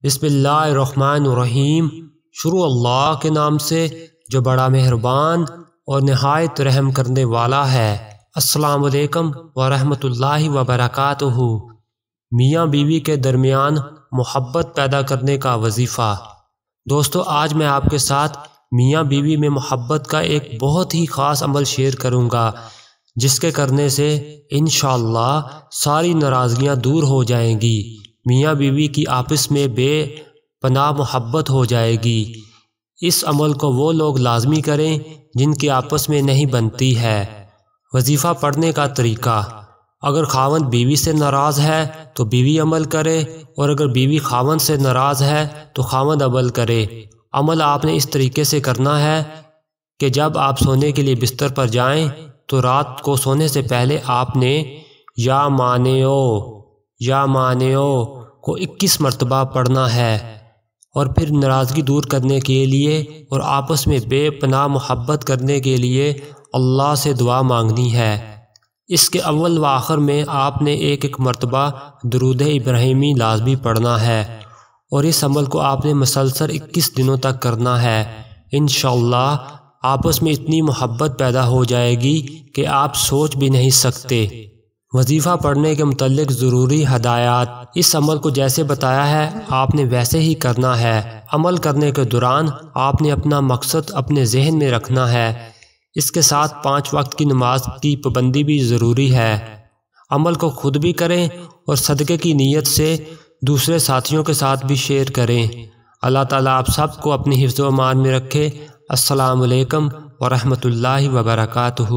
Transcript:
بسم اللہ الرحمن الرحیم۔ شروع اللہ کے نام سے جو بڑا مہربان اور نہایت رحم کرنے والا ہے۔ السلام علیکم ورحمۃ اللہ وبرکاتہ۔ میاں بیوی کے درمیان محبت پیدا کرنے کا وظیفہ۔ دوستو، آج میں آپ کے ساتھ میاں بیوی میں محبت کا ایک بہت ہی خاص عمل شیئر کروں گا، جس کے کرنے سے انشاءاللہ ساری ناراضگیاں دور ہو جائیں گی۔ میاں بیوی کی آپس میں بے پناہ محبت ہو جائے گی۔ اس عمل کو وہ لوگ لازمی کریں جن کی آپس میں نہیں بنتی ہے۔ وظیفہ پڑھنے کا طریقہ: اگر خاوند بیوی سے ناراض ہے تو بیوی عمل کرے، اور اگر بیوی خاوند سے ناراض ہے تو خاوند عمل کرے۔ عمل آپ نے اس طریقے سے کرنا ہے کہ جب آپ سونے کے لیے بستر پر جائیں تو رات کو سونے سے پہلے آپ نے یا مانعو کو 21 مرتبہ پڑھنا ہے، اور پھر ناراضگی دور کرنے کے لیے اور آپس میں بے پناہ محبت کرنے کے لیے اللہ سے دعا مانگنی ہے۔ اس کے اول و آخر میں آپ نے ایک مرتبہ درود ابراہیمی لازمی پڑھنا ہے، اور اس عمل کو آپ نے مسلسل 21 دنوں تک کرنا ہے۔ انشاءاللہ آپس میں اتنی محبت پیدا ہو جائے گی کہ آپ سوچ بھی نہیں سکتے۔ وظیفہ پڑھنے کے متعلق ضروری ہدایات: اس عمل کو جیسے بتایا ہے آپ نے ویسے ہی کرنا ہے۔ عمل کرنے کے دوران آپ نے اپنا مقصد اپنے ذہن میں رکھنا ہے۔ اس کے ساتھ 5 وقت کی نماز کی پابندی بھی ضروری ہے۔ عمل کو خود بھی کریں اور صدقے کی نیت سے دوسرے ساتھیوں کے ساتھ بھی شیئر کریں۔ اللہ تعالیٰ آپ سب کو اپنی حفظ و امان میں رکھے۔ السلام علیکم ورحمۃ اللہ وبرکاتہ۔